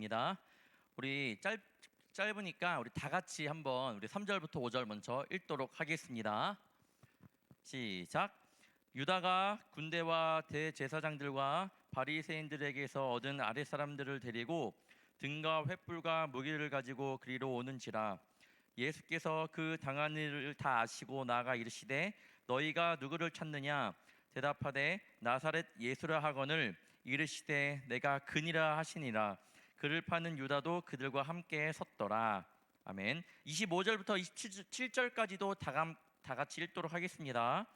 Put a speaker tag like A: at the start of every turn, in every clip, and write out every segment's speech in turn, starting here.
A: 하겠습니다. 우리 짧으니까 우리 다 같이 한번 우리 3절부터 5절 먼저 읽도록 하겠습니다. 시작. 유다가 군대와 대제사장들과 바리새인들에게서 얻은 아랫사람들을 데리고 등과 횃불과 무기를 가지고 그리로 오는지라. 예수께서 그 당한 일을 다 아시고 나아가 이르시되 너희가 누구를 찾느냐? 대답하되 나사렛 예수라 하거늘 이르시되 내가 그니라 하시니라. 그를 파는 유다도 그들과 함께 섰더라. 아멘. 25절부터 27절까지도 다 같이 읽도록 하겠습니다.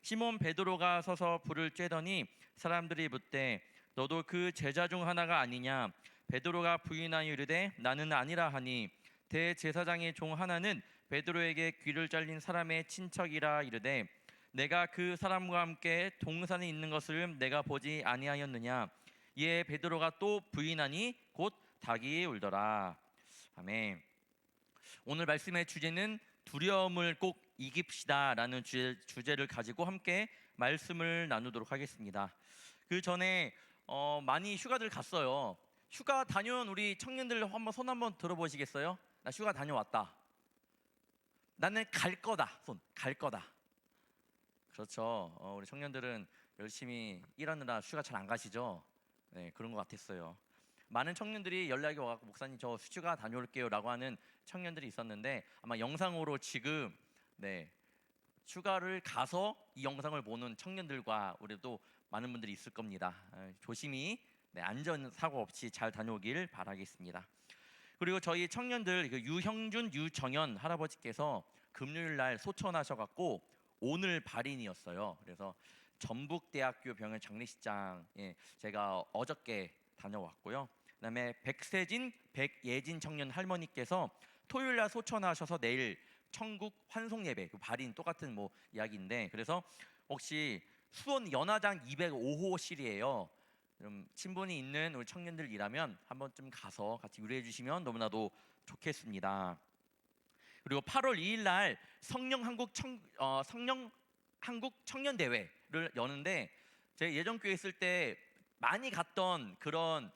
A: 시몬 베드로가 서서 불을 쬐더니 사람들이 묻되 너도 그 제자 중 하나가 아니냐? 베드로가 부인하여 이르되 나는 아니라 하니 대제사장의 종 하나는 베드로에게 귀를 잘린 사람의 친척이라 이르되 내가 그 사람과 함께 동산에 있는 것을 내가 보지 아니하였느냐? 이에 베드로가 또 부인하니 곧 닭이 울더라. 아멘. 오늘 말씀의 주제는 두려움을 꼭 이깁시다라는 주제를 가지고 함께 말씀을 나누도록 하겠습니다. 그 전에 많이 휴가들 갔어요. 휴가 다녀온 우리 청년들 한번 손 한번 들어보시겠어요? 나 휴가 다녀왔다. 나는 갈 거다. 손 갈 거다. 그렇죠. 우리 청년들은 열심히 일하느라 휴가 잘 안 가시죠? 네, 그런 것 같았어요. 많은 청년들이 연락이 와서 목사님 저 휴가 다녀올게요 라고 하는 청년들이 있었는데 아마 영상으로 지금 휴가를 가서 이 영상을 보는 청년들과 우리도 많은 분들이 있을 겁니다. 조심히 안전사고 없이 잘 다녀오길 바라겠습니다. 그리고 저희 청년들 유형준, 유정현 할아버지께서 금요일 날 소천하셔갖고 오늘 발인이었어요. 그래서 전북대학교 병원 장례식장에 제가 어저께 다녀왔고요. 그다음에 백세진, 백예진 청년 할머니께서 토요일 날 소천하셔서 내일 천국 환송 예배, 발인 똑같은 이야기인데 그래서 혹시 수원 연화장 205호실이에요. 좀 친분이 있는 우리 청년들이라면 한번쯤 가서 같이 유래해 주시면 너무나도 좋겠습니다. 그리고 8월 2일 날 성령 한국 청년 대회를 여는데 제 예전 교회 있을 때 많이 갔던 그런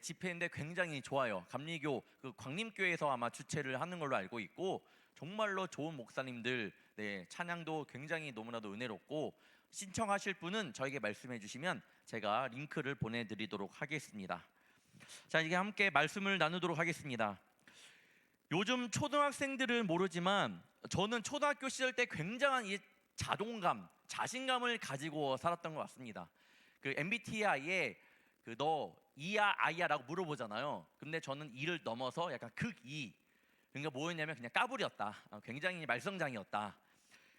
A: 집회인데 굉장히 좋아요. 감리교 광림교회에서 아마 주최를 하는 걸로 알고 있고 정말로 좋은 목사님들 찬양도 굉장히 너무나도 은혜롭고 신청하실 분은 저에게 말씀해 주시면 제가 링크를 보내드리도록 하겠습니다. 자, 이제 함께 말씀을 나누도록 하겠습니다. 요즘 초등학생들은 모르지만 저는 초등학교 시절 때 굉장한 이 자동감, 자신감을 가지고 살았던 것 같습니다. 그 MBTI에 너 E야 I야 라고 물어보잖아요. 근데 저는 E를 넘어서 약간 극 E. 그러니까 뭐였냐면 그냥 까불이었다. 굉장히 말썽장이었다.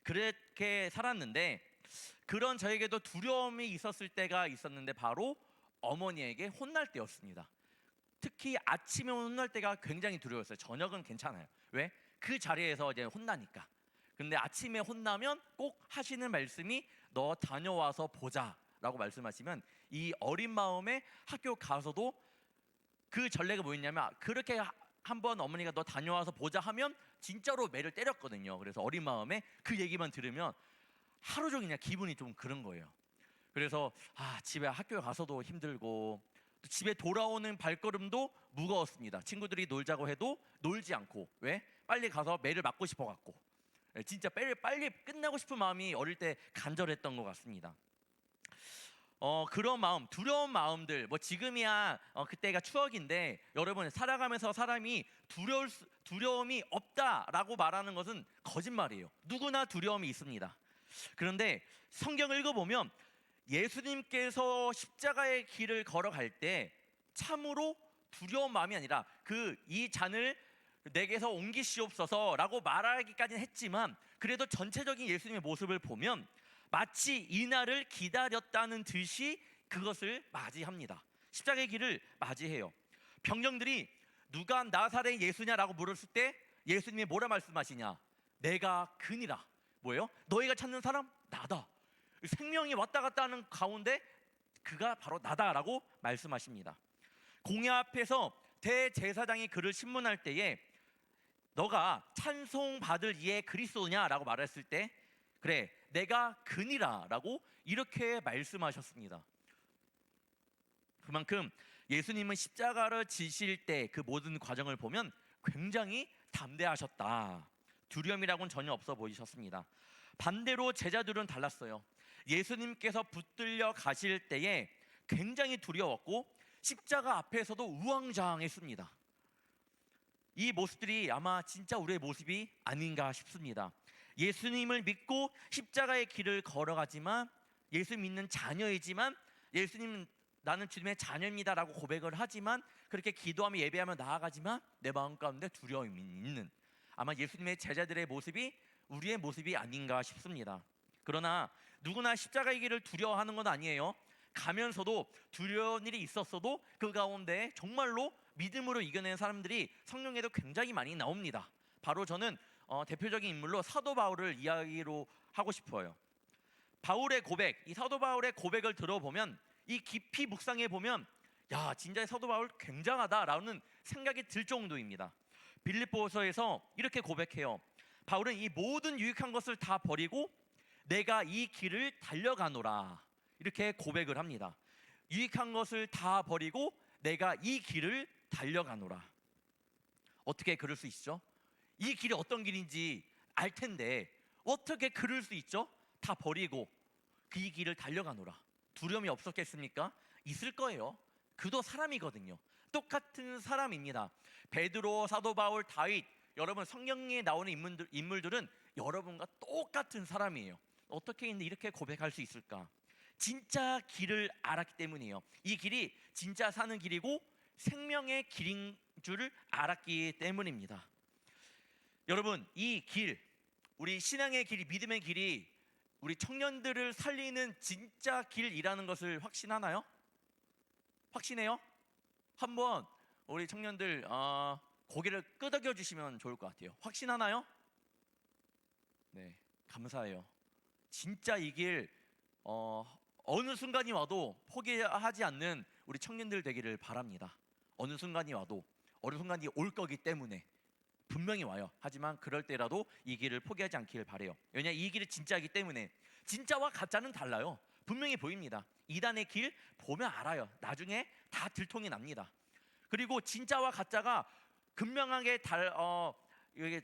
A: 그렇게 살았는데 그런 저에게도 두려움이 있었을 때가 있었는데 바로 어머니에게 혼날 때였습니다. 특히 아침에 혼날 때가 굉장히 두려웠어요. 저녁은 괜찮아요. 왜? 그 자리에서 이제 혼나니까. 근데 아침에 혼나면 꼭 하시는 말씀이 너 다녀와서 보자 라고 말씀하시면 이 어린 마음에 학교 가서도 그 전례가 뭐였냐면 그렇게 한번 어머니가 너 다녀와서 보자 하면 진짜로 매를 때렸거든요. 그래서 어린 마음에 그 얘기만 들으면 하루 종일 그냥 기분이 좀 그런 거예요. 그래서 집에 학교에 가서도 힘들고 또 집에 돌아오는 발걸음도 무거웠습니다. 친구들이 놀자고 해도 놀지 않고 왜? 빨리 가서 매를 맞고 싶어 갖고 진짜 빨리 끝나고 싶은 마음이 어릴 때 간절했던 것 같습니다. 그런 마음, 두려운 마음들 지금이야 그때가 추억인데 여러분 살아가면서 사람이 두려움이 없다라고 말하는 것은 거짓말이에요. 누구나 두려움이 있습니다. 그런데 성경을 읽어보면 예수님께서 십자가의 길을 걸어갈 때 참으로 두려운 마음이 아니라 이 잔을 내게서 옮기시옵소서라고 말하기까지는 했지만 그래도 전체적인 예수님의 모습을 보면 마치 이날을 기다렸다는 듯이 그것을 맞이합니다. 십자가의 길을 맞이해요. 병정들이 누가 나사렛 예수냐라고 물었을 때 예수님이 뭐라 말씀하시냐? 내가 그니라. 뭐예요? 너희가 찾는 사람? 나다. 생명이 왔다 갔다 하는 가운데 그가 바로 나다라고 말씀하십니다. 공회 앞에서 대제사장이 그를 신문할 때에 너가 찬송받을 이에 그리스도냐라고 말했을 때 그래 내가 그니라 라고 이렇게 말씀하셨습니다. 그만큼 예수님은 십자가를 지실 때 그 모든 과정을 보면 굉장히 담대하셨다. 두려움이라고는 전혀 없어 보이셨습니다. 반대로 제자들은 달랐어요. 예수님께서 붙들려 가실 때에 굉장히 두려웠고 십자가 앞에서도 우왕좌왕했습니다. 이 모습들이 아마 진짜 우리의 모습이 아닌가 싶습니다. 예수님을 믿고 십자가의 길을 걸어가지만, 예수 믿는 자녀이지만, 예수님 나는 주님의 자녀입니다라고 고백을 하지만, 그렇게 기도하며 예배하며 나아가지만 내 마음 가운데 두려움이 있는, 아마 예수님의 제자들의 모습이 우리의 모습이 아닌가 싶습니다. 그러나 누구나 십자가의 길을 두려워하는 건 아니에요. 가면서도 두려운 일이 있었어도 그 가운데 정말로 믿음으로 이겨낸 사람들이 성경에도 굉장히 많이 나옵니다. 바로 저는 대표적인 인물로 사도 바울을 이야기로 하고 싶어요. 바울의 고백, 이 사도 바울의 고백을 들어보면, 이 깊이 묵상해 보면, 야, 진짜 사도 바울 굉장하다라는 생각이 들 정도입니다. 빌립보서에서 이렇게 고백해요. 바울은 이 모든 유익한 것을 다 버리고 내가 이 길을 달려가노라, 이렇게 고백을 합니다. 유익한 것을 다 버리고 내가 이 길을 달려가노라. 어떻게 그럴 수 있죠? 이 길이 어떤 길인지 알 텐데 어떻게 그럴 수 있죠? 다 버리고 그 이 길을 달려가노라. 두려움이 없었겠습니까? 있을 거예요. 그도 사람이거든요. 똑같은 사람입니다. 베드로, 사도 바울, 다윗, 여러분 성경에 나오는 인물들은 여러분과 똑같은 사람이에요. 어떻게 이렇게 고백할 수 있을까? 진짜 길을 알았기 때문이에요. 이 길이 진짜 사는 길이고 생명의 길인 줄을 알았기 때문입니다. 여러분, 이 길, 우리 신앙의 길이, 믿음의 길이 우리 청년들을 살리는 진짜 길이라는 것을 확신하나요? 확신해요? 한번 우리 청년들 고개를 끄덕여 주시면 좋을 것 같아요. 확신하나요? 네, 감사해요. 진짜 이 길 어느 순간이 와도 포기하지 않는 우리 청년들 되기를 바랍니다. 어느 순간이 와도, 어느 순간이 올 거기 때문에 분명히 와요. 하지만 그럴 때라도 이 길을 포기하지 않기를 바래요. 왜냐, 이 길이 진짜이기 때문에. 진짜와 가짜는 달라요. 분명히 보입니다. 이단의 길 보면 알아요. 나중에 다 들통이 납니다. 그리고 진짜와 가짜가 극명하게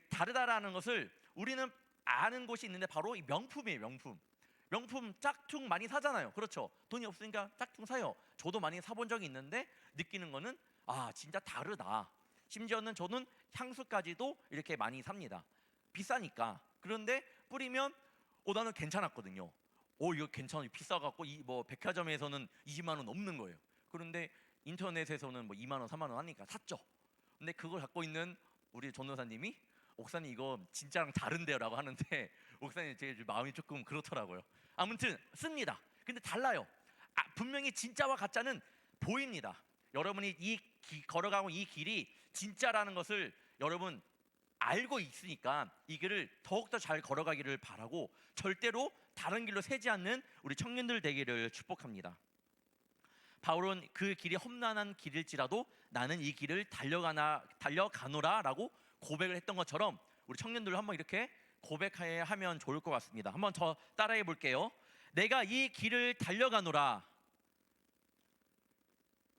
A: 다르다라는 것을 우리는 아는 곳이 있는데, 바로 이 명품이에요. 명품 짝퉁 많이 사잖아요. 그렇죠? 돈이 없으니까 짝퉁 사요. 저도 많이 사본 적이 있는데 느끼는 거는 진짜 다르다. 심지어는 저는 향수까지도 이렇게 많이 삽니다. 비싸니까. 그런데 뿌리면 나는 괜찮았거든요. 이거 괜찮아, 비싸갖고 뭐 백화점에서는 20만 원 넘는 거예요. 그런데 인터넷에서는 뭐 2만 원, 3만 원 하니까 샀죠. 근데 그걸 갖고 있는 우리 전도사님이, 옥사님 이거 진짜랑 다른데요라고 하는데, 옥사님 제 마음이 조금 그렇더라고요. 아무튼 씁니다. 근데 달라요. 분명히 진짜와 가짜는 보입니다. 여러분이 걸어가고 이 길이 진짜라는 것을 여러분 알고 있으니까 이 길을 더욱더 잘 걸어가기를 바라고, 절대로 다른 길로 새지 않는 우리 청년들 되기를 축복합니다. 바울은 그 길이 험난한 길일지라도 나는 이 길을 달려가노라 라고 고백을 했던 것처럼 우리 청년들 한번 이렇게 고백하면 좋을 것 같습니다. 한번 더 따라해 볼게요. 내가 이 길을 달려가노라.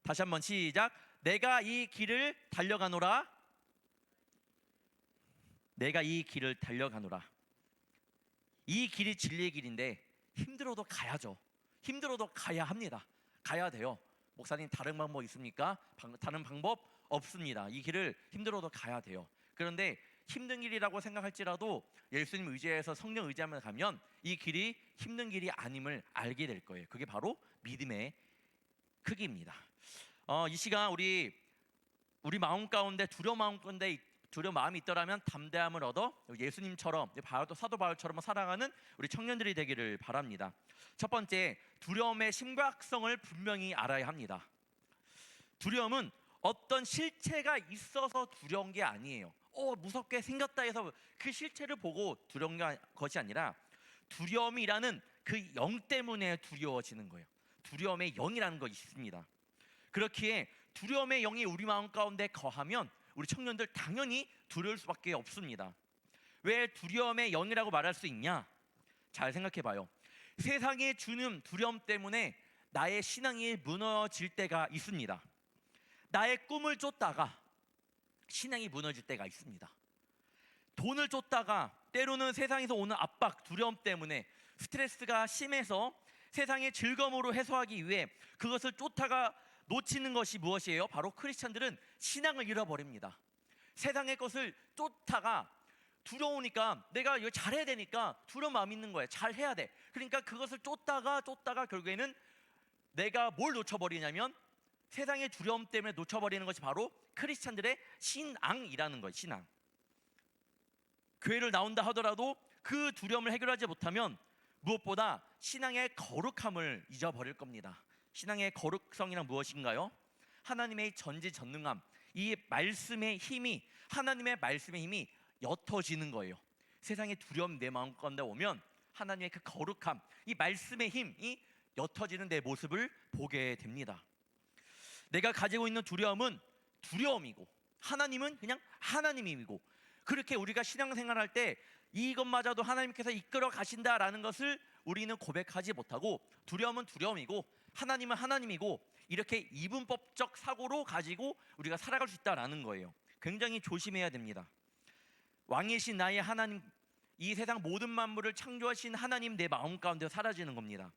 A: 다시 한번 시작. 내가 이 길을 달려가노라. 내가 이 길을 달려가노라. 이 길이 진리의 길인데 힘들어도 가야죠. 힘들어도 가야 합니다. 가야 돼요. 목사님 다른 방법 있습니까? 다른 방법 없습니다. 이 길을 힘들어도 가야 돼요. 그런데 힘든 길이라고 생각할지라도 예수님 의지해서 성령 의지하며 가면 이 길이 힘든 길이 아님을 알게 될 거예요. 그게 바로 믿음의 크기입니다. 이 시간 우리 마음 가운데 두려운 마음이 있더라면 담대함을 얻어 예수님처럼, 사도 바울처럼 살아가는 우리 청년들이 되기를 바랍니다. 첫 번째, 두려움의 심각성을 분명히 알아야 합니다. 두려움은 어떤 실체가 있어서 두려운 게 아니에요. 무섭게 생겼다 해서 그 실체를 보고 두려운 것이 아니라, 두려움이라는 그 영 때문에 두려워지는 거예요. 두려움의 영이라는 것이 있습니다. 그렇기에 두려움의 영이 우리 마음 가운데 거하면 우리 청년들 당연히 두려울 수밖에 없습니다. 왜 두려움의 영이라고 말할 수 있냐? 잘 생각해 봐요. 세상에 주는 두려움 때문에 나의 신앙이 무너질 때가 있습니다. 나의 꿈을 쫓다가 신앙이 무너질 때가 있습니다. 돈을 쫓다가 때로는 세상에서 오는 압박, 두려움 때문에 스트레스가 심해서 세상의 즐거움으로 해소하기 위해 그것을 쫓다가 놓치는 것이 무엇이에요? 바로 크리스찬들은 신앙을 잃어버립니다. 세상의 것을 쫓다가 두려우니까 내가 이거 잘해야 되니까 두려운 마음이 있는 거예요. 잘해야 돼. 그러니까 그것을 쫓다가 결국에는 내가 뭘 놓쳐버리냐면 세상의 두려움 때문에 놓쳐버리는 것이 바로 크리스찬들의 신앙이라는 거예요. 신앙. 교회를 나온다 하더라도 그 두려움을 해결하지 못하면 무엇보다 신앙의 거룩함을 잊어버릴 겁니다. 신앙의 거룩성이란 무엇인가요? 하나님의 전지전능함, 이 말씀의 힘이, 하나님의 말씀의 힘이 옅어지는 거예요. 세상의 두려움 내 마음 가운데 오면 하나님의 그 거룩함, 이 말씀의 힘이 옅어지는 내 모습을 보게 됩니다. 내가 가지고 있는 두려움은 두려움이고 하나님은 그냥 하나님이고, 그렇게 우리가 신앙생활할 때 이것마저도 하나님께서 이끌어 가신다라는 것을 우리는 고백하지 못하고, 두려움은 두려움이고 하나님은 하나님이고, 이렇게 이분법적 사고로 가지고 우리가 살아갈 수 있다라는 거예요. 굉장히 조심해야 됩니다. 왕이신 나의 하나님, 이 세상 모든 만물을 창조하신 하나님 내 마음 가운데 사라지는 겁니다.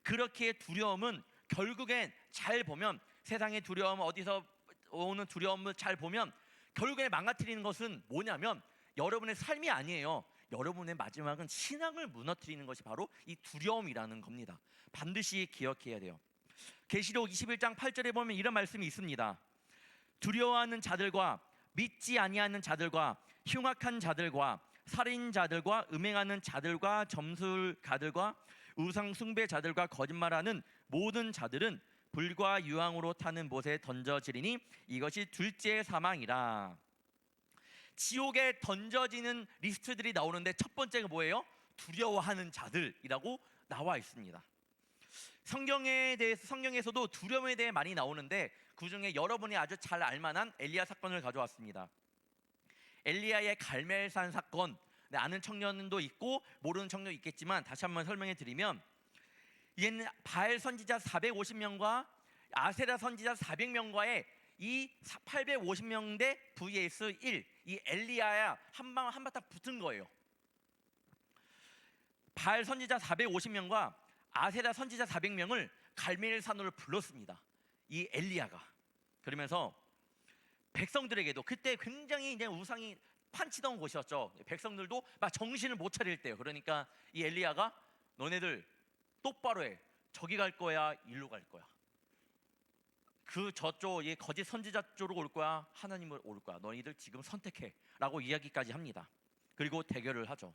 A: 그렇게 두려움은 결국엔 잘 보면, 세상의 두려움, 어디서 오는 두려움을 잘 보면 결국에 망가뜨리는 것은 뭐냐면 여러분의 삶이 아니에요. 여러분의 마지막은 신앙을 무너뜨리는 것이 바로 이 두려움이라는 겁니다. 반드시 기억해야 돼요. 계시록 21장 8절에 보면 이런 말씀이 있습니다. 두려워하는 자들과 믿지 아니하는 자들과 흉악한 자들과 살인자들과 음행하는 자들과 점술가들과 우상 숭배자들과 거짓말하는 모든 자들은 불과 유황으로 타는 못에 던져지리니 이것이 둘째 사망이라. 지옥에 던져지는 리스트들이 나오는데 첫 번째가 뭐예요? 두려워하는 자들이라고 나와 있습니다. 성경에서도 두려움에 대해 많이 나오는데 그중에 여러분이 아주 잘 알만한 엘리야 사건을 가져왔습니다. 엘리야의 갈멜산 사건, 아는 청년도 있고 모르는 청년도 있겠지만 다시 한번 설명해 드리면, 이는 바알 선지자 450명과 아세라 선지자 400명과의 이 850명 대 vs 1, 이 엘리야야 한바탕 붙은 거예요. 바알 선지자 450명과 아세라 선지자 400명을 갈멜산으로 불렀습니다. 이 엘리야가. 그러면서 백성들에게도, 그때 굉장히 이제 우상이 판치던 곳이었죠. 백성들도 막 정신을 못 차릴 때요. 그러니까 이 엘리야가 너네들 똑바로 해. 저기 갈 거야, 일로 갈 거야. 그 저쪽 이 거짓 선지자 쪽으로 올 거야, 하나님을 올 거야. 너희들 지금 선택해라고 이야기까지 합니다. 그리고 대결을 하죠.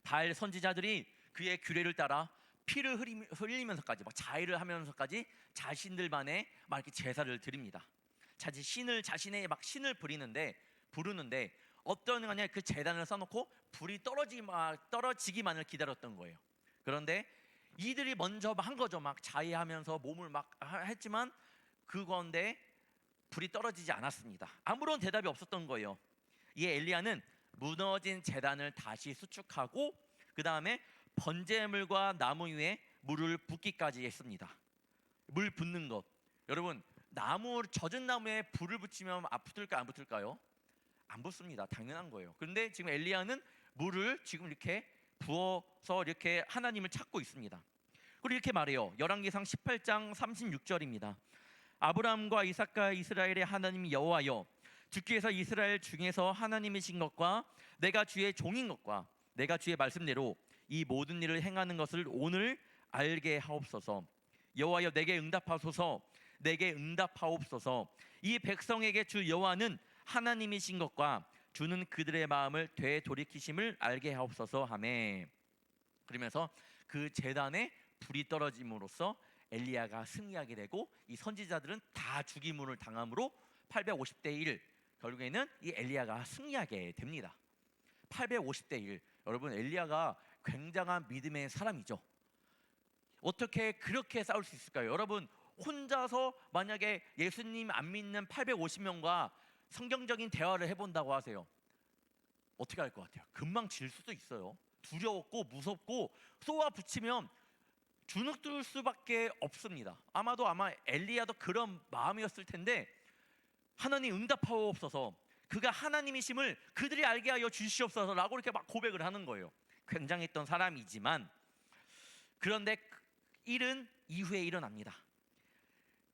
A: 바알 선지자들이 그의 규례를 따라 피를 흘리면서까지 막 자해를 하면서까지 자신들만의 막 이렇게 제사를 드립니다. 자신의 막 신을 부르는데 어떤 거냐, 그 제단을 써놓고 불이 떨어지기만을 기다렸던 거예요. 그런데 이들이 먼저 한 거죠. 막 자해하면서 몸을 막 했지만 그건데 불이 떨어지지 않았습니다. 아무런 대답이 없었던 거예요. 이 엘리야는 무너진 제단을 다시 수축하고 그 다음에 번제물과 나무 위에 물을 붓기까지 했습니다. 물 붓는 것, 여러분, 젖은 나무에 불을 붙이면 붙을까 안 붙을까요? 안 붙습니다. 당연한 거예요. 그런데 지금 엘리야는 물을 지금 이렇게 부어서 이렇게 하나님을 찾고 있습니다. 그리고 이렇게 말해요. 열왕기상 18장 36절입니다. 아브라함과 이삭과 이스라엘의 하나님 여호와여, 주께서 이스라엘 중에서 하나님이신 것과 내가 주의 종인 것과 내가 주의 말씀대로 이 모든 일을 행하는 것을 오늘 알게 하옵소서. 여호와여, 내게 응답하소서. 내게 응답하옵소서. 이 백성에게 주 여호와는 하나님이신 것과 주는 그들의 마음을 되돌이키심을 알게 하옵소서 하매. 그러면서 그 제단에 불이 떨어짐으로써 엘리야가 승리하게 되고 이 선지자들은 다 죽임을 당함으로 850대 1, 결국에는 이 엘리야가 승리하게 됩니다. 850대 1. 여러분, 엘리야가 굉장한 믿음의 사람이죠. 어떻게 그렇게 싸울 수 있을까요? 여러분, 혼자서 만약에 예수님 안 믿는 850명과 성경적인 대화를 해본다고 하세요. 어떻게 할 것 같아요? 금방 질 수도 있어요. 두려웠고 무섭고 쏘아 붙이면 주눅들 수밖에 없습니다. 아마 엘리야도 그런 마음이었을 텐데 하나님 응답하옵소서, 그가 하나님이심을 그들이 알게 하여 주시옵소서라고 이렇게 막 고백을 하는 거예요. 굉장했던 사람이지만 그런데 일은 이후에 일어납니다.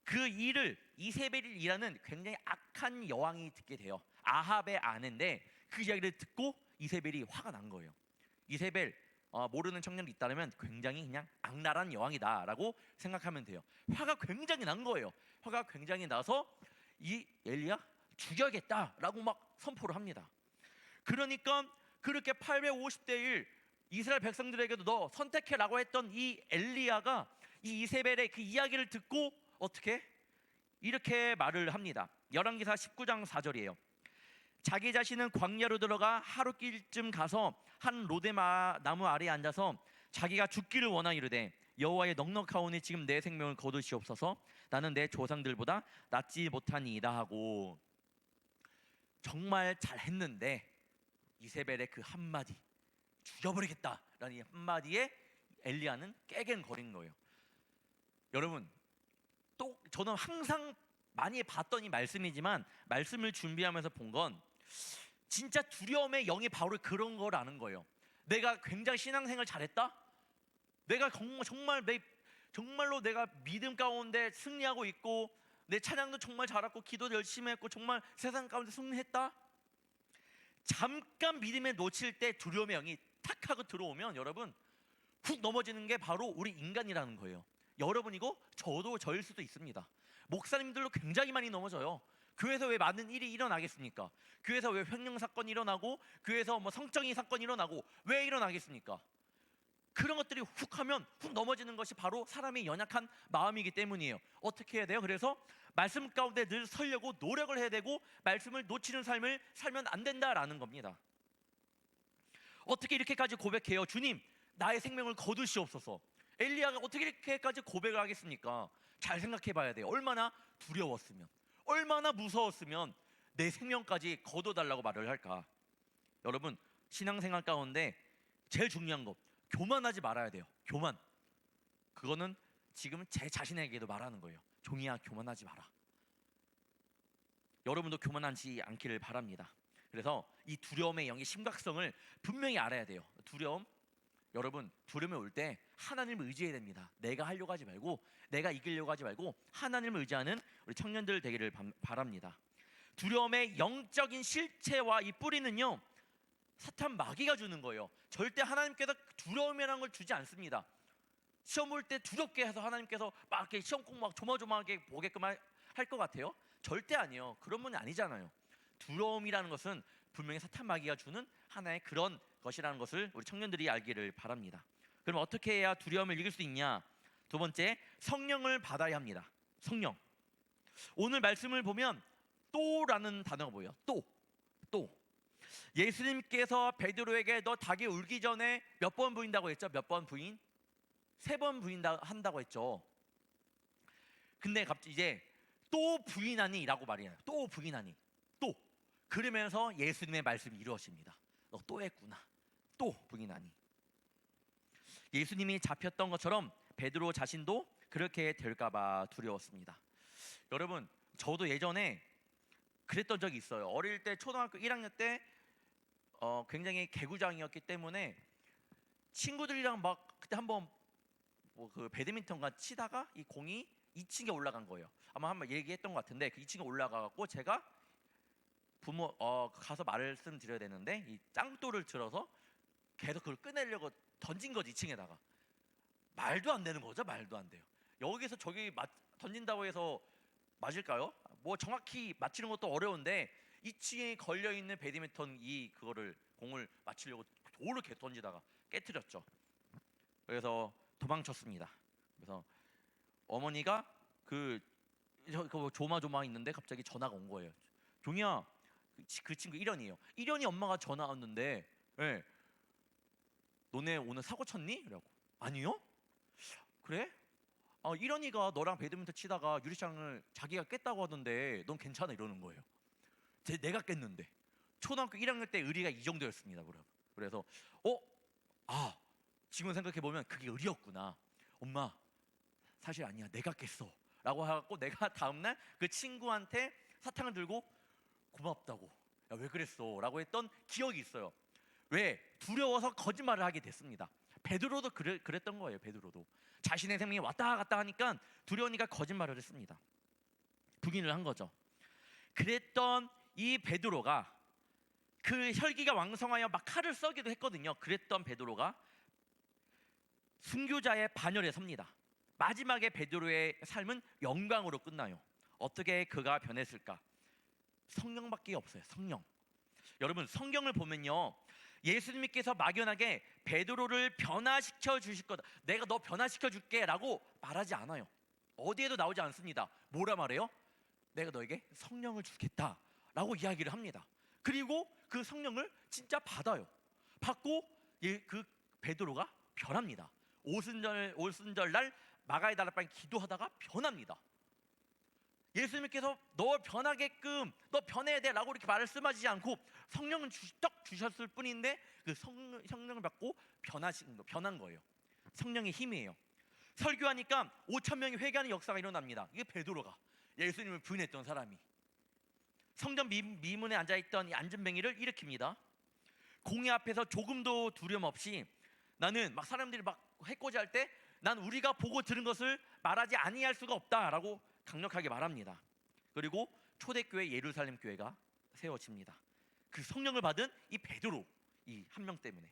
A: 그 일을 이세벨이라는 굉장히 악한 여왕이 듣게 돼요. 아합의 아내인데 그 이야기를 듣고 이세벨이 화가 난 거예요. 이세벨, 모르는 청년이 있다면 굉장히 그냥 악랄한 여왕이다라고 생각하면 돼요. 화가 굉장히 난 거예요. 화가 굉장히 나서 이 엘리야 죽여야겠다라고 막 선포를 합니다. 그러니까 그렇게 850대 1 이스라엘 백성들에게도 너 선택해라고 했던 이 엘리야가 이 이세벨의 그 이야기를 듣고 어떻게 이렇게 말을 합니다. 열왕기사 19장 4절이에요. 자기 자신은 광야로 들어가 하루길쯤 가서 한 로데마 나무 아래에 앉아서 자기가 죽기를 원하이르되 여호와의 넉넉하오니 지금 내 생명을 거두시옵소서, 나는 내 조상들보다 낫지 못하니이다 하고, 정말 잘했는데 이세벨의 그 한마디, 죽여버리겠다라는 이 한마디에 엘리야는 깨갱거린 거예요. 여러분, 또 저는 항상 많이 봤던 이 말씀이지만 말씀을 준비하면서 본 건 진짜 두려움의 영이 바로 그런 거라는 거예요. 내가 굉장히 신앙생활 잘했다? 내가 정말로 내가 믿음 가운데 승리하고 있고 내 찬양도 정말 잘했고 기도도 열심히 했고 정말 세상 가운데 승리했다? 잠깐 믿음에 놓칠 때 두려움의 영이 탁 하고 들어오면 여러분 훅 넘어지는 게 바로 우리 인간이라는 거예요. 여러분이고 저도 저일 수도 있습니다. 목사님들도 굉장히 많이 넘어져요. 교회에서 왜 많은 일이 일어나겠습니까? 교회에서 왜 횡령 사건이 일어나고 교회에서 뭐 성적인 사건이 일어나고 왜 일어나겠습니까? 그런 것들이 훅 하면 훅 넘어지는 것이 바로 사람의 연약한 마음이기 때문이에요. 어떻게 해야 돼요? 그래서 말씀 가운데 늘 서려고 노력을 해야 되고 말씀을 놓치는 삶을 살면 안 된다라는 겁니다. 어떻게 이렇게까지 고백해요? 주님, 나의 생명을 거두시옵소서. 엘리야가 어떻게 이렇게까지 고백을 하겠습니까? 잘 생각해 봐야 돼요. 얼마나 두려웠으면, 얼마나 무서웠으면 내 생명까지 거둬달라고 말을 할까? 여러분, 신앙생활 가운데 제일 중요한 것, 교만하지 말아야 돼요. 교만. 그거는 지금 제 자신에게도 말하는 거예요. 종이야, 교만하지 마라. 여러분도 교만하지 않기를 바랍니다. 그래서 이 두려움의 영의 심각성을 분명히 알아야 돼요. 여러분, 두려움이 올 때 하나님을 의지해야 됩니다. 내가 하려고 하지 말고, 내가 이기려고 하지 말고 하나님을 의지하는 우리 청년들 되기를 바랍니다. 두려움의 영적인 실체와 이 뿌리는요, 사탄 마귀가 주는 거예요. 절대 하나님께서 두려움이라는 걸 주지 않습니다. 시험 볼 때 두렵게 해서 하나님께서 막 이렇게 시험 꼭 막 조마조마하게 보게끔 할 것 같아요? 절대 아니에요. 그런 분이 아니잖아요. 두려움이라는 것은 분명히 사탄 마귀가 주는 하나의 그런 것이라는 것을 우리 청년들이 알기를 바랍니다. 그럼 어떻게 해야 두려움을 이길 수 있냐? 두 번째, 성령을 받아야 합니다. 성령. 오늘 말씀을 보면 또라는 단어가 보여요. 또. 예수님께서 베드로에게 너 닭이 울기 전에 몇 번 부인다고 했죠? 몇 번 부인? 3번 부인한다고 했죠. 근데 갑자기 이제 또 부인하니라고 말이에요. 또 부인하니. 또. 그러면서 예수님의 말씀이 이루어집니다. 너 또 했구나. 또 부인하니. 예수님이 잡혔던 것처럼 베드로 자신도 그렇게 될까봐 두려웠습니다. 여러분, 저도 예전에 그랬던 적이 있어요. 어릴 때 초등학교 1학년 때 굉장히 개구장이었기 때문에 친구들이랑 막 그때 한번 뭐 그 배드민턴과 치다가 이 공이 2층에 올라간 거예요. 아마 한번 얘기했던 것 같은데 그 2층에 올라가갖고 제가 부모 가서 말씀드려야 되는데 이 짱돌을 들어서 계속 그걸 꺼내려고 던진 거지. 2층에다가. 말도 안 되는 거죠. 말도 안 돼요. 여기서 저기 던진다고 해서 맞을까요? 뭐 정확히 맞히는 것도 어려운데 2층에 걸려있는 배드민턴 그거를 공을 맞히려고 돌을 이렇게 던지다가 깨트렸죠. 그래서 도망쳤습니다. 그래서 어머니가 그 조마조마 있는데 갑자기 전화가 온 거예요. 종이야, 그 친구 일현이에요. 일현이 엄마가 전화 왔는데, 네, 너네 오늘 사고 쳤니? 이라고. 아니요? 그래? 일현이가 너랑 배드민턴 치다가 유리창을 자기가 깼다고 하던데 넌 괜찮아? 이러는 거예요. 내가 깼는데. 초등학교 1학년 때 의리가 이 정도였습니다. 그래서 지금 생각해 보면 그게 의리였구나. 엄마 사실 아니야, 내가 깼어 라고 하고 내가 다음날 그 친구한테 사탕을 들고 고맙다고, 야, 왜 그랬어 라고 했던 기억이 있어요. 왜? 두려워서 거짓말을 하게 됐습니다. 베드로도 그랬던 거예요. 베드로도 자신의 생명이 왔다 갔다 하니까 두려우니까 거짓말을 했습니다. 부인을 한 거죠. 그랬던 이 베드로가 그 혈기가 왕성하여 막 칼을 쏘기도 했거든요. 그랬던 베드로가 순교자의 반열에 섭니다. 마지막에 베드로의 삶은 영광으로 끝나요. 어떻게 그가 변했을까? 성령밖에 없어요. 성령. 여러분, 성경을 보면요, 예수님께서 막연하게 베드로를 변화시켜 주실 거다, 내가 너 변화시켜 줄게 라고 말하지 않아요. 어디에도 나오지 않습니다. 뭐라 말해요? 내가 너에게 성령을 주겠다 라고 이야기를 합니다. 그리고 그 성령을 진짜 받아요. 받고 그 베드로가 변합니다. 오순절 날 마가의 다락방에 기도하다가 변합니다. 예수님께서 너 변하게끔, 너 변해야 돼 라고 이렇게 말씀하시지 않고 성령은 떡 주셨을 뿐인데 그 성령을 받고 변한 거예요. 성령의 힘이에요. 설교하니까 5천 명이 회개하는 역사가 일어납니다. 이게 베드로가, 예수님을 부인했던 사람이 성전 미문에 앉아있던 이 앉은뱅이를 일으킵니다. 공회 앞에서 조금도 두려움 없이, 나는 막 사람들이 막 해코지할 때 난 우리가 보고 들은 것을 말하지 아니할 수가 없다라고 강력하게 말합니다. 그리고 초대교회 예루살렘 교회가 세워집니다. 그 성령을 받은 이 베드로, 이 한 명 때문에.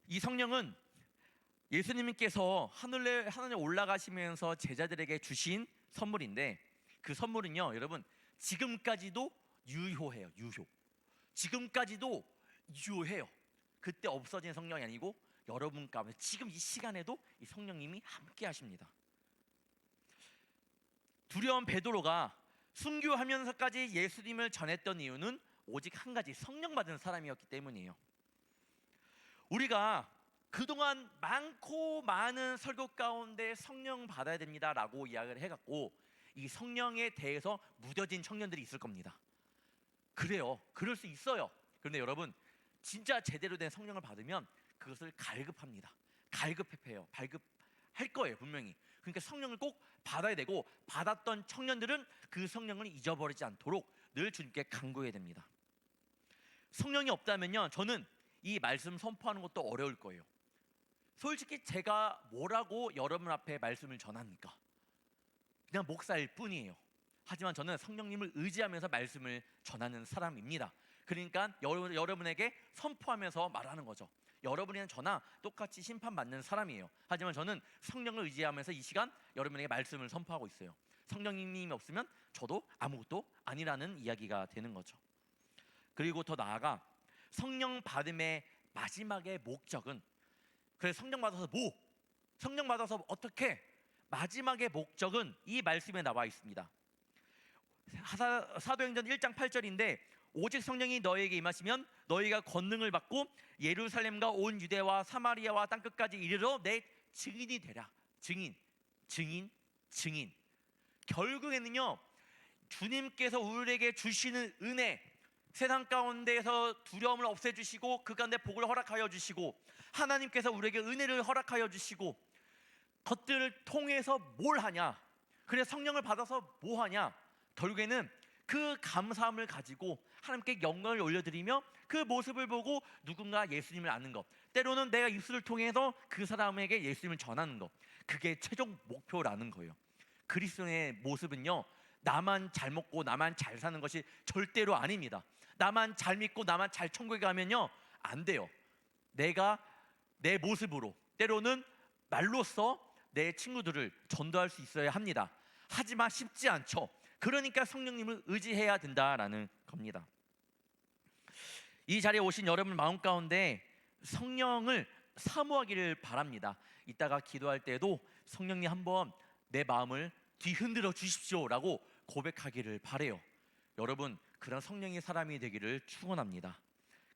A: 이 성령은 예수님께서 하늘에 올라가시면서 제자들에게 주신 선물인데, 그 선물은요, 여러분, 지금까지도 유효해요. 지금까지도 유효해요. 그때 없어진 성령이 아니고 여러분 가운데 지금 이 시간에도 이 성령님이 함께 하십니다. 두려운 베드로가 순교하면서까지 예수님을 전했던 이유는 오직 한 가지, 성령 받은 사람이었기 때문이에요. 우리가 그동안 많고 많은 설교 가운데 성령 받아야 됩니다 라고 이야기를 해갖고 이 성령에 대해서 무뎌진 청년들이 있을 겁니다. 그래요, 그럴 수 있어요. 그런데 여러분, 진짜 제대로 된 성령을 받으면 그것을 갈급합니다. 발급할 거예요, 분명히. 그러니까 성령을 꼭 받아야 되고, 받았던 청년들은 그 성령을 잊어버리지 않도록 늘 주님께 간구해야 됩니다. 성령이 없다면요, 저는 이 말씀 선포하는 것도 어려울 거예요. 솔직히 제가 뭐라고 여러분 앞에 말씀을 전합니까? 그냥 목사일 뿐이에요. 하지만 저는 성령님을 의지하면서 말씀을 전하는 사람입니다. 그러니까 여러분에게 선포하면서 말하는 거죠. 여러분이나 저나 똑같이 심판받는 사람이에요. 하지만 저는 성령을 의지하면서 이 시간 여러분에게 말씀을 선포하고 있어요. 성령님이 없으면 저도 아무것도 아니라는 이야기가 되는 거죠. 그리고 더 나아가 성령 받음의 마지막의 목적은, 그래 성령 받아서 뭐? 성령 받아서 어떻게? 마지막의 목적은 이 말씀에 나와 있습니다. 사도행전 1장 8절인데, 오직 성령이 너에게 임하시면 너희가 권능을 받고 예루살렘과 온 유대와 사마리아와 땅끝까지 이르러 내 증인이 되라. 증인. 결국에는요, 주님께서 우리에게 주시는 은혜, 세상 가운데에서 두려움을 없애주시고 그 가운데 복을 허락하여 주시고, 하나님께서 우리에게 은혜를 허락하여 주시고, 것들을 통해서 뭘 하냐? 그래 성령을 받아서 뭐 하냐? 결국에는 그 감사함을 가지고 하나님께 영광을 올려드리며 그 모습을 보고 누군가 예수님을 아는 것, 때로는 내가 입술을 통해서 그 사람에게 예수님을 전하는 것, 그게 최종 목표라는 거예요. 그리스도의 모습은요, 나만 잘 먹고 나만 잘 사는 것이 절대로 아닙니다. 나만 잘 믿고 나만 잘 천국에 가면요, 안 돼요. 내가 내 모습으로, 때로는 말로써 내 친구들을 전도할 수 있어야 합니다. 하지만 쉽지 않죠. 그러니까 성령님을 의지해야 된다라는 겁니다. 이 자리에 오신 여러분 마음 가운데 성령을 사모하기를 바랍니다. 이따가 기도할 때도 성령님 한번 내 마음을 뒤흔들어 주십시오라고 고백하기를 바래요. 여러분, 그런 성령의 사람이 되기를 축원합니다.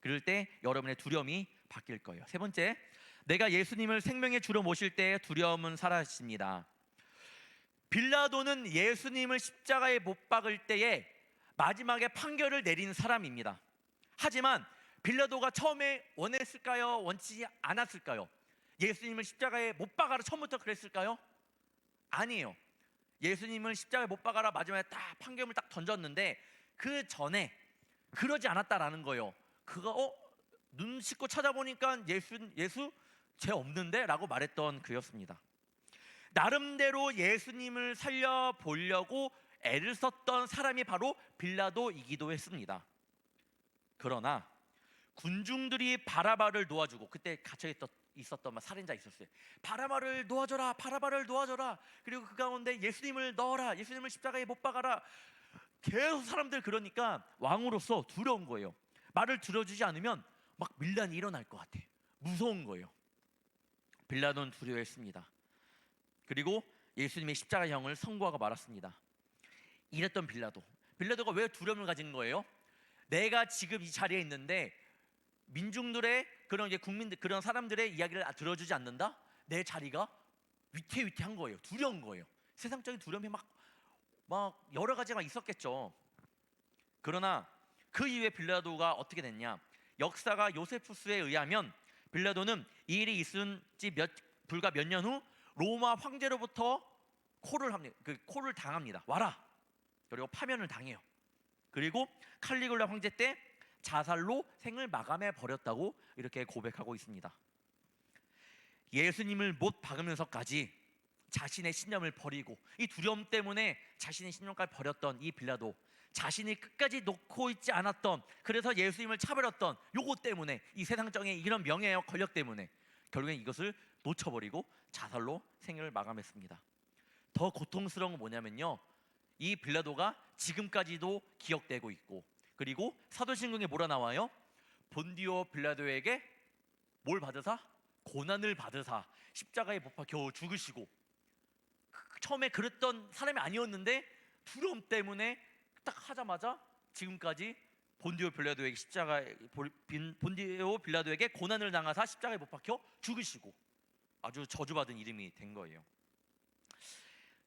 A: 그럴 때 여러분의 두려움이 바뀔 거예요. 세 번째, 내가 예수님을 생명의 주로 모실 때 두려움은 사라집니다. 빌라도는 예수님을 십자가에 못 박을 때에 마지막에 판결을 내린 사람입니다. 하지만 빌라도가 처음에 원했을까요? 원치 않았을까요? 예수님을 십자가에 못 박아라 처음부터 그랬을까요? 아니에요. 예수님을 십자가에 못 박아라 마지막에 딱 판결을 딱 던졌는데 그 전에 그러지 않았다라는 거예요. 그거 눈 씻고 찾아보니까 예수 죄 없는데? 라고 말했던 그였습니다. 나름대로 예수님을 살려보려고 애를 썼던 사람이 바로 빌라도이기도 했습니다. 그러나 군중들이 바라바를 놓아주고, 그때 갇혀 있었던 살인자 있었어요. 바라바를 놓아줘라, 바라바를 놓아줘라. 그리고 그 가운데 예수님을 넣어라, 예수님을 십자가에 못 박아라. 계속 사람들 그러니까 왕으로서 두려운 거예요. 말을 들어주지 않으면 막 밀란이 일어날 것 같아. 무서운 거예요. 빌라도는 두려워했습니다. 그리고 예수님의 십자가형을 선고하고 말았습니다. 이랬던 빌라도가 왜 두려움을 가진 거예요? 내가 지금 이 자리에 있는데 민중들의 그런 국민들, 그런 사람들의 이야기를 들어주지 않는다? 내 자리가 위태위태한 거예요. 두려운 거예요. 세상적인 두려움이 막 여러 가지가 있었겠죠. 그러나 그 이후에 빌라도가 어떻게 됐냐? 역사가 요세푸스에 의하면 빌라도는 이 일이 있은 지 불과 몇 년 후 로마 황제로부터 콜을 당합니다. 와라. 그리고 파면을 당해요. 그리고 칼리굴라 황제 때 자살로 생을 마감해 버렸다고 이렇게 고백하고 있습니다. 예수님을 못 박으면서까지 자신의 신념을 버리고 이 두려움 때문에 자신의 신념까지 버렸던 이 빌라도, 자신이 끝까지 놓고 있지 않았던, 그래서 예수님을 차버렸던 요거 때문에, 이 세상적인 이런 명예와 권력 때문에 결국엔 이것을 놓쳐버리고 자살로 생을 마감했습니다. 더 고통스러운 건 뭐냐면요, 이 빌라도가 지금까지도 기억되고 있고, 그리고 사도신경에 뭐라 나와요? 본디오 빌라도에게 뭘 받으사? 고난을 받으사 십자가에 못 박혀 겨우 죽으시고, 처음에 그랬던 사람이 아니었는데 두려움 때문에 딱 하자마자 지금까지 본디오 빌라도에게 고난을 당하사 십자가에 못 박혀 죽으시고, 아주 저주받은 이름이 된 거예요.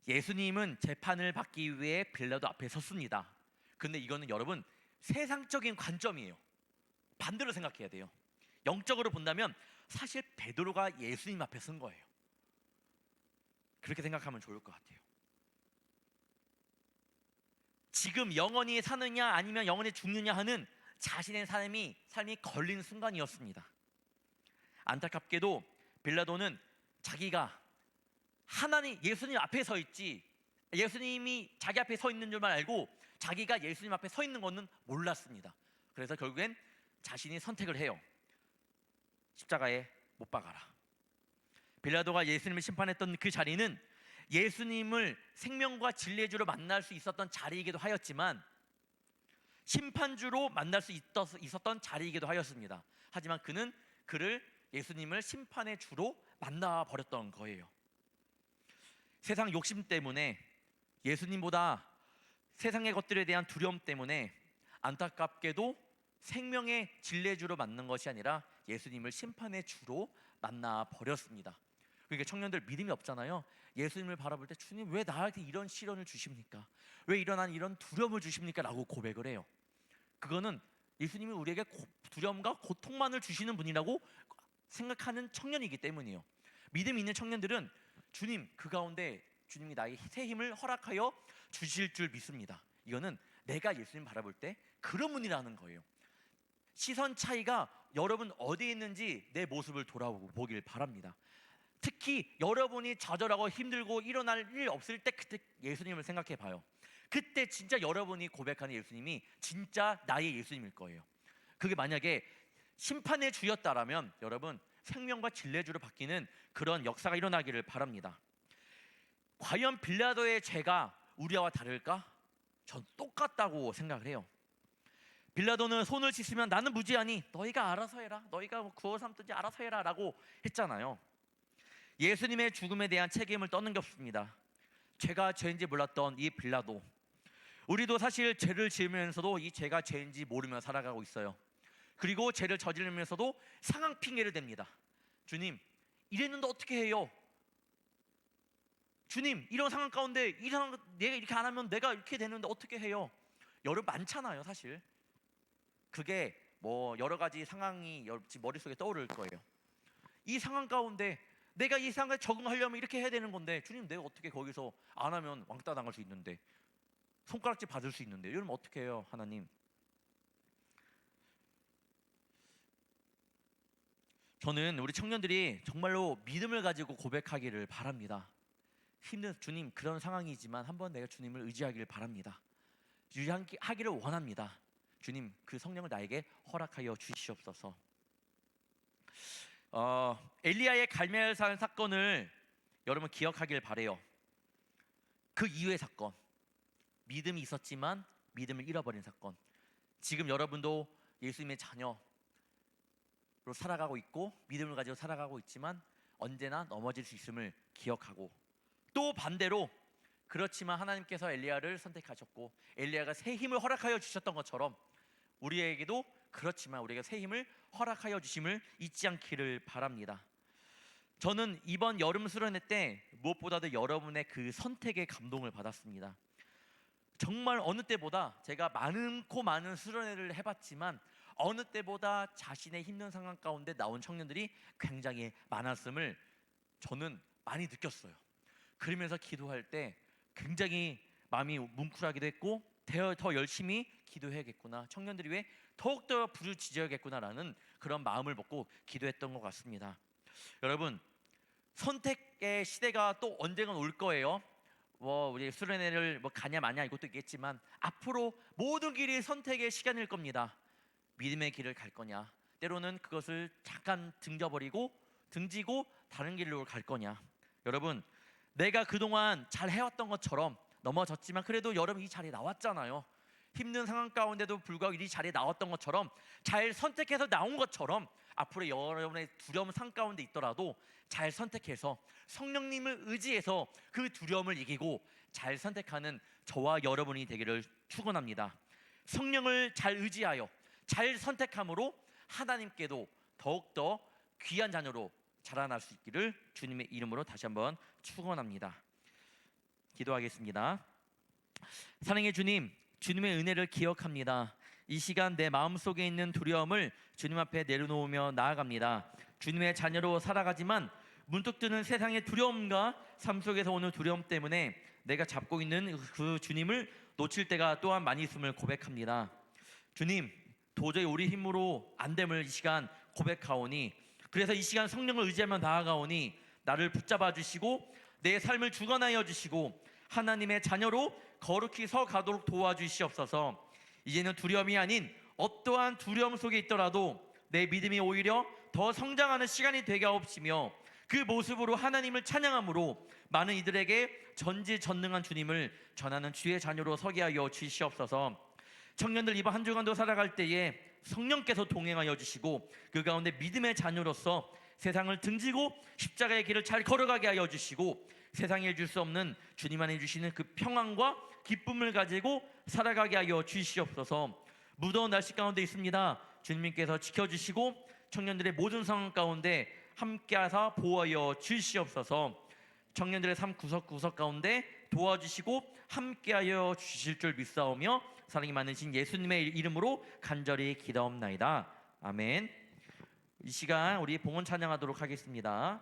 A: 예수님은 재판을 받기 위해 빌라도 앞에 섰습니다. 근데 이거는 여러분 세상적인 관점이에요. 반대로 생각해야 돼요. 영적으로 본다면 사실 베드로가 예수님 앞에 선 거예요. 그렇게 생각하면 좋을 것 같아요. 지금 영원히 사느냐 아니면 영원히 죽느냐 하는 자신의 삶이 걸린 순간이었습니다. 안타깝게도 빌라도는 자기가 예수님 앞에 서 있지, 예수님이 자기 앞에 서 있는 줄만 알고 자기가 예수님 앞에 서 있는 것은 몰랐습니다. 그래서 결국엔 자신이 선택을 해요. 십자가에 못 박아라. 빌라도가 예수님을 심판했던 그 자리는 예수님을 생명과 진리의 주로 만날 수 있었던 자리이기도 하였지만 심판주로 만날 수 있었던 자리이기도 하였습니다. 하지만 그는 예수님을 심판의 주로 만나버렸던 거예요. 세상 욕심 때문에, 예수님보다 세상의 것들에 대한 두려움 때문에 안타깝게도 생명의 진리의 주로 만난 것이 아니라 예수님을 심판의 주로 만나버렸습니다. 그러니까 청년들 믿음이 없잖아요. 예수님을 바라볼 때 주님 왜 나한테 이런 시련을 주십니까? 왜 이런 두려움을 주십니까? 라고 고백을 해요. 그거는 예수님이 우리에게 두려움과 고통만을 주시는 분이라고 생각하는 청년이기 때문이에요. 믿음이 있는 청년들은 주님, 그 가운데 주님이 나에게 새 힘을 허락하여 주실 줄 믿습니다. 이거는 내가 예수님 바라볼 때 그런 분이라는 거예요. 시선 차이가 여러분 어디에 있는지 내 모습을 돌아보길 바랍니다. 특히 여러분이 좌절하고 힘들고 일어날 일 없을 때 그때 예수님을 생각해 봐요. 그때 진짜 여러분이 고백하는 예수님이 진짜 나의 예수님일 거예요. 그게 만약에 심판의 주였다라면 여러분 생명과 진리의 주로 바뀌는 그런 역사가 일어나기를 바랍니다. 과연 빌라도의 죄가 우리와 다를까? 전 똑같다고 생각을 해요. 빌라도는 손을 씻으면 나는 무죄하니 너희가 알아서 해라, 너희가 구워 삼든지 알아서 해라 라고 했잖아요. 예수님의 죽음에 대한 책임을 떠넘겼습니다. 죄가 죄인지 몰랐던 이 빌라도, 우리도 사실 죄를 지으면서도 이 죄가 죄인지 모르며 살아가고 있어요. 그리고 죄를 저지르면서도 상황 핑계를 댑니다. 주님, 이랬는데 어떻게 해요? 주님, 이런 상황 가운데 내가 이렇게 안 하면 내가 이렇게 되는데 어떻게 해요? 여러분 많잖아요. 사실 그게 여러 가지 상황이 머릿속에 떠오를 거예요. 이 상황 가운데 내가 이 상황에 적응하려면 이렇게 해야 되는 건데, 주님 내가 어떻게 거기서 안 하면 왕따 당할 수 있는데, 손가락질 받을 수 있는데, 이러면 어떻게 해요 하나님? 저는 우리 청년들이 정말로 믿음을 가지고 고백하기를 바랍니다. 힘든 주님, 그런 상황이지만 한번 내가 주님을 의지하기를 바랍니다. 의지하기를 원합니다. 주님, 그 성령을 나에게 허락하여 주시옵소서. 엘리야의 갈멜산 사건을 여러분 기억하길 바래요. 그 이후의 사건, 믿음이 있었지만 믿음을 잃어버린 사건. 지금 여러분도 예수님의 자녀로 살아가고 있고 믿음을 가지고 살아가고 있지만 언제나 넘어질 수 있음을 기억하고, 또 반대로 그렇지만 하나님께서 엘리야를 선택하셨고 엘리야가 새 힘을 허락하여 주셨던 것처럼 우리에게도 그렇지만 우리에게 새 힘을 허락하여 주심을 잊지 않기를 바랍니다. 저는 이번 여름 수련회 때 무엇보다도 여러분의 그 선택에 감동을 받았습니다. 정말 어느 때보다 제가 많고 많은 수련회를 해봤지만 어느 때보다 자신의 힘든 상황 가운데 나온 청년들이 굉장히 많았음을 저는 많이 느꼈어요. 그러면서 기도할 때 굉장히 마음이 뭉클하기도 했고, 더 열심히 기도해야겠구나, 청년들이 왜 더욱더 부르짖어야겠구나라는 그런 마음을 먹고 기도했던 것 같습니다. 여러분, 선택의 시대가 또 언젠간 올 거예요. 우리 수련회를 가냐 마냐 이것도 있겠지만 앞으로 모든 길이 선택의 시간일 겁니다. 믿음의 길을 갈 거냐, 때로는 그것을 잠깐 등지고 다른 길로 갈 거냐. 여러분, 내가 그동안 잘 해왔던 것처럼 넘어졌지만 그래도 여러분 이 자리에 나왔잖아요. 힘든 상황 가운데도 불구하고 이 자리에 나왔던 것처럼, 잘 선택해서 나온 것처럼 앞으로 여러분의 두려움 상 가운데 있더라도 잘 선택해서 성령님을 의지해서 그 두려움을 이기고 잘 선택하는 저와 여러분이 되기를 축원합니다. 성령을 잘 의지하여 잘 선택함으로 하나님께도 더욱더 귀한 자녀로 자라날 수 있기를 주님의 이름으로 다시 한번 축원합니다. 기도하겠습니다. 사랑의 주님, 주님의 은혜를 기억합니다. 이 시간 내 마음속에 있는 두려움을 주님 앞에 내려놓으며 나아갑니다. 주님의 자녀로 살아가지만 문득 드는 세상의 두려움과 삶 속에서 오는 두려움 때문에 내가 잡고 있는 그 주님을 놓칠 때가 또한 많이 있음을 고백합니다. 주님, 도저히 우리 힘으로 안 됨을 이 시간 고백하오니, 그래서 이 시간 성령을 의지하며 나아가오니 나를 붙잡아 주시고 내 삶을 주관하여 주시고 하나님의 자녀로 거룩히 서가도록 도와주시옵소서. 이제는 두려움이 아닌 어떠한 두려움 속에 있더라도 내 믿음이 오히려 더 성장하는 시간이 되게 하옵시며, 그 모습으로 하나님을 찬양함으로 많은 이들에게 전지전능한 주님을 전하는 주의 자녀로 서게 하여 주시옵소서. 청년들 이번 한 주간도 살아갈 때에 성령께서 동행하여 주시고 그 가운데 믿음의 자녀로서 세상을 등지고 십자가의 길을 잘 걸어가게 하여 주시고 세상에 줄 수 없는 주님만이 주시는 그 평안과 기쁨을 가지고 살아가게 하여 주시옵소서. 무더운 날씨 가운데 있습니다. 주님께서 지켜주시고 청년들의 모든 상황 가운데 함께하사 보호하여 주시옵소서. 청년들의 삶 구석구석 가운데 도와주시고 함께하여 주실 줄 믿사오며 사랑이 많으신 예수님의 이름으로 간절히 기도옵나이다. 아멘. 이 시간 우리 봉헌 찬양하도록 하겠습니다.